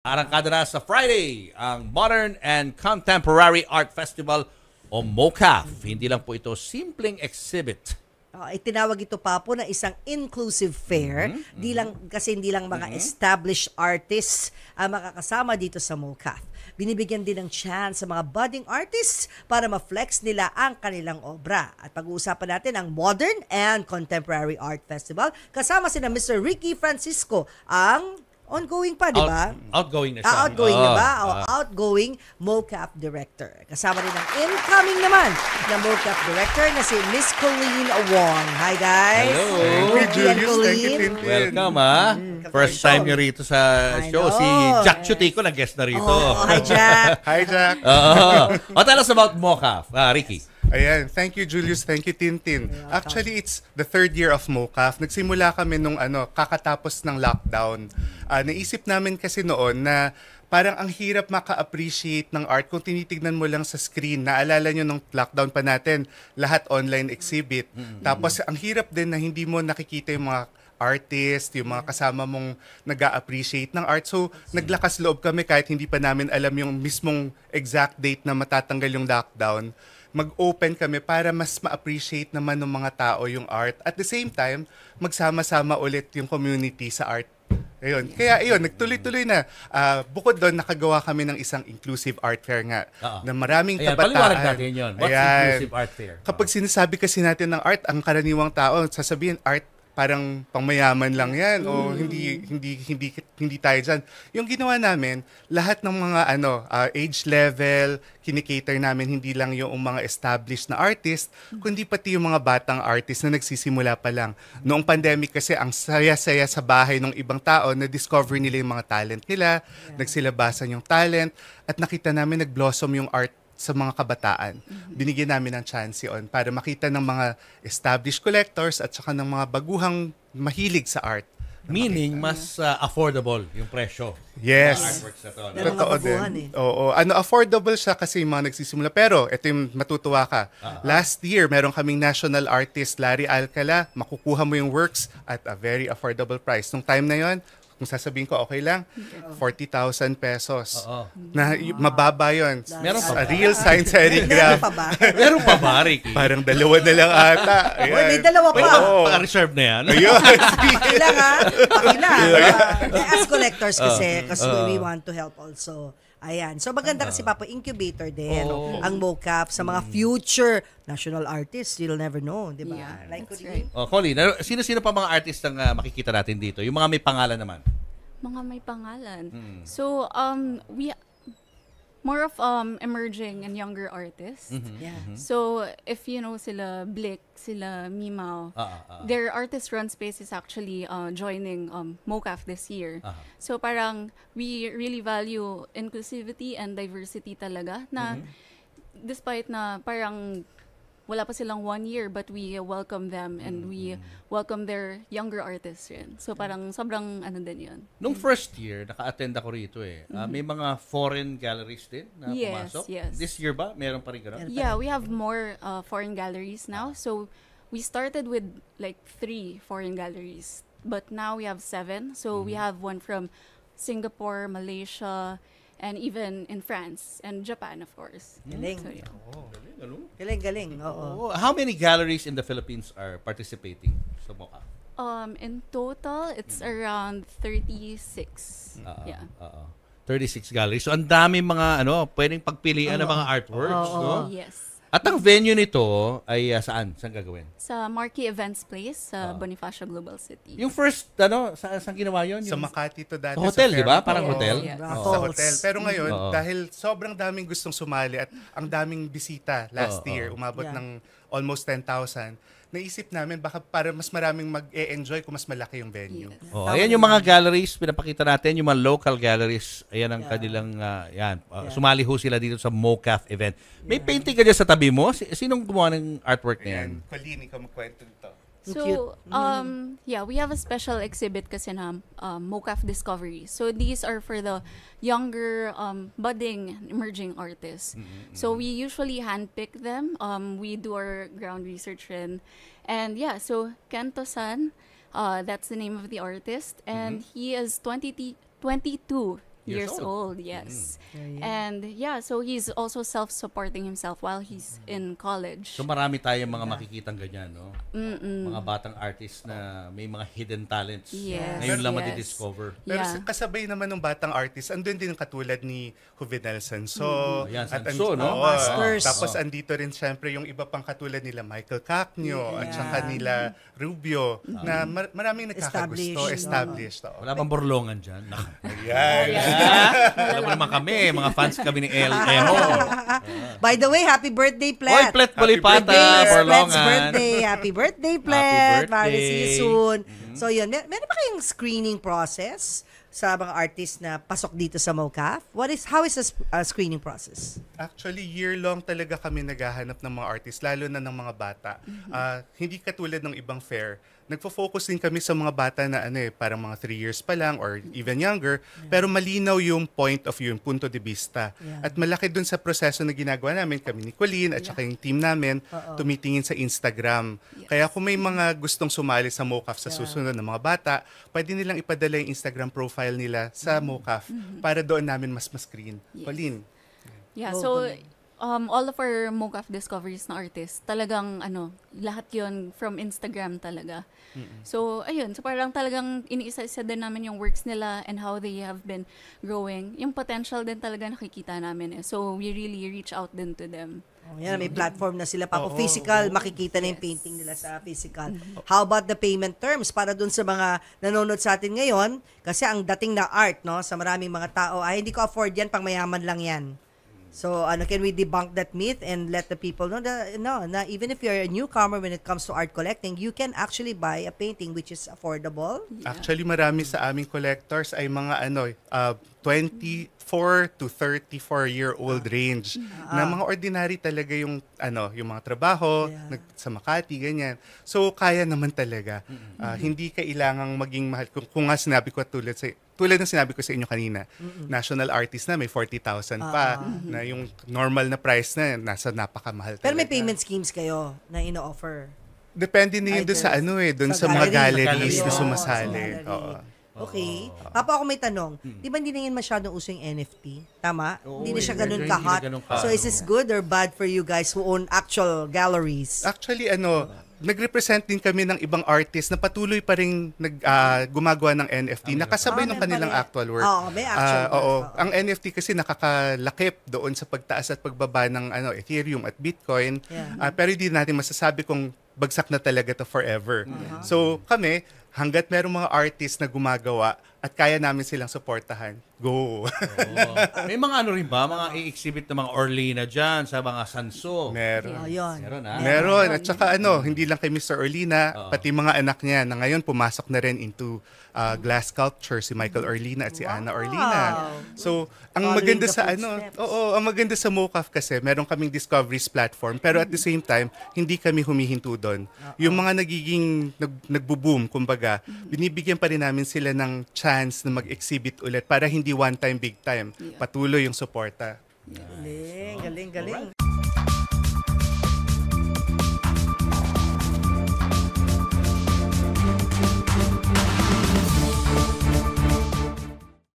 Arangkada na sa Friday ang Modern and Contemporary Art Festival o MOCAF. Hindi lang po ito simpleng exhibit. Itinawag ito pa po na isang inclusive fair. Hindi lang mga established artists ang makakasama dito sa MOCAF. Binibigyan din ng chance sa mga budding artists para ma-flex nila ang kanilang obra. At pag-uusapan natin ang Modern and Contemporary Art Festival. Kasama sina Mr. Ricky Francisco, ang ongoing pa, di ba? Outgoing na siya. Outgoing na ba? Outgoing MOCAF Director. Kasama rin ang incoming naman na MOCAF Director na si Miss Colleen Wong. Hi, guys. Hello. Thank you, Julius. Thank you, Tintin. Welcome, First time niyo rito sa show. Si Jack Chutico nag-guest na rito. Hi, Jack. Hi, Jack. Tell us about MOCAF, Ricky. Ayan, thank you, Julius. Thank you, Tintin. Actually, it's the third year of MOCAF. Nagsimula kami nung kakatapos ng lockdown. Naisip namin kasi noon na parang ang hirap maka-appreciate ng art kung tinitignan mo lang sa screen. Naalala nyo nung lockdown pa natin, lahat online exhibit. Tapos ang hirap din na hindi mo nakikita yung mga artist, yung mga kasama mong nag-a-appreciate ng art. So, naglakas loob kami kahit hindi pa namin alam yung mismong exact date na matatanggal yung lockdown. Mag-open kami para mas ma-appreciate naman ng mga tao yung art. At the same time, magsama-sama ulit yung community sa art. Ayun. Kaya ayun, nagtuloy-tuloy na. Bukod doon, nakagawa kami ng isang inclusive art fair nga. Na maraming kabataan. Paliwanag natin yun. What's inclusive art fair? Kapag sinasabi kasi natin ng art, ang karaniwang tao, sasabihin art, parang pangmayaman lang yan o hindi tayo diyan. Yung ginawa namin, lahat ng mga age level, kinikater namin hindi lang yung mga established na artist, kundi pati yung mga batang artist na nagsisimula pa lang. Noong pandemic kasi ang saya-saya sa bahay ng ibang tao na discover nila yung mga talent nila, nagsilabasan yung talent at nakita namin nag-blossom yung art sa mga kabataan. Binigyan namin ng chance yun para makita ng mga established collectors at saka ng mga baguhang mahilig sa art. Meaning, mas affordable yung presyo. Yes. Artworks na to. Totoo din. Oo. Affordable siya kasi yung mga nagsisimula. Pero, ito yung matutuwa ka. Last year, meron kaming national artist, Larry Alcala. Makukuha mo yung works at a very affordable price. Nung time na yon, kung sasabihin ko, okay lang, 40,000 pesos. Na mababa yun. Meron pa ba? A real science serigraph. Meron pa ba, Ricky? Parang dalawa na lang ata. Uy, may dalawa pa. Reserve na yan. Ayun. Pakila nga. Pakila. As collectors kasi we want to help also. Ayan. So maganda kasi Papa, incubator din ang MOCAF sa mga future national artists. You'll never know, di ba? Yeah, Like that's right. Colleen, sino-sino pa mga artist ang makikita natin dito? Yung mga may pangalan naman. Mga may pangalan. So, we more of emerging and younger artists. Yeah. So, if you know sila Blick, sila Mimao, their artist run space is actually joining MOCAF this year. So, parang we really value inclusivity and diversity talaga na despite na parang wala pa silang 1 year, but we welcome them and we welcome their younger artists rin. So parang sobrang din yun. Nung first year, naka-attend ako rito may mga foreign galleries din na pumasok. Yes. This year ba? Meron pa rin gano'n? Yeah, we have more foreign galleries now. So we started with like 3 foreign galleries, but now we have 7. So we have one from Singapore, Malaysia, and even in France and Japan, of course. Galing. So, yeah. Galing. Oo. How many galleries in the Philippines are participating sa MOCAF? In total, it's around 36. Yeah. 36 galleries. So, ang dami mga pwedeng pagpilian ng mga artworks. No? Yes. At ang venue nito ay saan? Saan gagawin? Sa Marquee Events Place sa Bonifacio Global City. Yung first, saan ginawa yun? Sa Makati to dati. Sa hotel, di ba? Fairmont. Parang hotel? Yes. Sa hotel. Pero ngayon, dahil sobrang daming gustong sumali at ang daming bisita last year, umabot ng almost 10,000, naisip namin baka para mas maraming mag-e-enjoy kung mas malaki yung venue. Yes. Ayan yung mga galleries, pinapakita natin, yung mga local galleries. Ayan ang kanilang, sumali ho sila dito sa MOCAF event. May painting ka dyan sa tabi mo? Sinong gumawa ng artwork na yan? Ayan, Colleen, ikaw magkwento nito. So, yeah, we have a special exhibit kasi na MOCAF Discovery. So, these are for the younger, budding, emerging artists. So, we usually handpick them. We do our ground research rin. And yeah, so Kento-san, that's the name of the artist. And he is 22 years old. Yes. And yeah, so he's also self-supporting himself while he's in college. So marami tayong mga makikitang ganyan, no? Mga batang artist na may mga hidden talents. Yes, Ngayon lang yes. madi-discover. Pero Yeah. kasabay naman ng batang artist, andun din katulad ni Juvenal Sanso. Ayan, At Sanso, no? Masters. Tapos andito rin syempre yung iba pang katulad nila Michael Cacnio at saka nila Rubio na maraming nagkakagusto, established. Wala bang borlongan dyan? Yan. Alam mo naman kami, mga fans kami ni El By the way, happy birthday, Plet. Oy, Plet Bolipata, Plet's borlongan. birthday. Happy birthday, Plet. Happy Para birthday. see you soon. So yun, meron ba kayong screening process sa mga artist na pasok dito sa MoCAF? How is the screening process? Actually, year-long talaga kami naghahanap ng mga artist, lalo na ng mga bata. Hindi katulad ng ibang fair. Nagfo-focus din kami sa mga bata na parang mga 3 years pa lang or even younger, pero malinaw yung point of view, yung punto de vista. At malaki dun sa proseso na ginagawa namin, kami ni Colleen at saka yung team namin, tumitingin sa Instagram. Kaya kung may mga gustong sumali sa MoCAF sa susunod ng mga bata, pwede nilang ipadala yung Instagram profile nila sa MoCAF para doon namin mas screen. Colleen. Yeah, so all of our MoCAF discoveries na artists, talagang lahat yon from Instagram talaga. So, ayun. So, parang talagang iniisa-isa din namin yung works nila and how they have been growing. Yung potential din talaga nakikita namin. So, we really reach out din to them. Yan, may platform na sila. Physical, makikita na yung painting nila sa physical. How about the payment terms? Para dun sa mga nanonood sa atin ngayon, kasi ang dating na art, no, sa maraming mga tao, hindi ko afford yan, pang mayaman lang yan. So, can we debunk that myth and let the people know that, na even if you're a newcomer when it comes to art collecting, you can actually buy a painting which is affordable? Actually, marami sa aming collectors ay mga 24 to 34-year-old range na mga ordinary talaga yung mga trabaho sa Makati, ganyan. So, kaya naman talaga. Hindi kailangang maging mahal. Kung nga sinabi ko tulad ng sinabi ko sa inyo kanina, national artist na may 40,000 pa, na yung normal na price na nasa napakamahal talaga. Pero may payment schemes kayo na ino-offer? Depende din doon sa doon sa mga galleries na sumasali. Oo. Okay. Papa, ako may tanong. Di ba hindi na yun masyadong uso yung NFT? Tama? Hindi na siya ganun medyo hindi ka-hot. na ganun ka- So is this good or bad for you guys who own actual galleries? Actually, nag-represent din kami ng ibang artist na patuloy pa rin gumagawa ng NFT, nakasabay ng kanilang actual work. Oo, may actual work. Oo. Ang NFT kasi nakakalakip doon sa pagtaas at pagbaba ng Ethereum at Bitcoin. Pero hindi natin masasabi kung bagsak na talaga to forever. So kami, hanggat merong mga artist na gumagawa at kaya namin silang suportahan, go! May mga rin ba? Mga i-exhibit na mga Orlina dyan sa mga Sanso. Meron. Yun. Meron, ha? Meron. At saka hindi lang kay Mr. Orlina, pati mga anak niya na ngayon pumasok na rin into glass sculpture, si Michael Orlina at si Ana Orlina. So, ang Following maganda the sa footsteps. ang maganda sa MoCAF kasi, meron kaming discoveries platform, pero at the same time, hindi kami humihinto doon. Yung mga nagiging nagbo-boom, kumbaga, binibigyan pa rin namin sila ng chance na mag-exhibit ulit para hindi one time, big time. Patuloy yung suporta. Galing, galing, galing.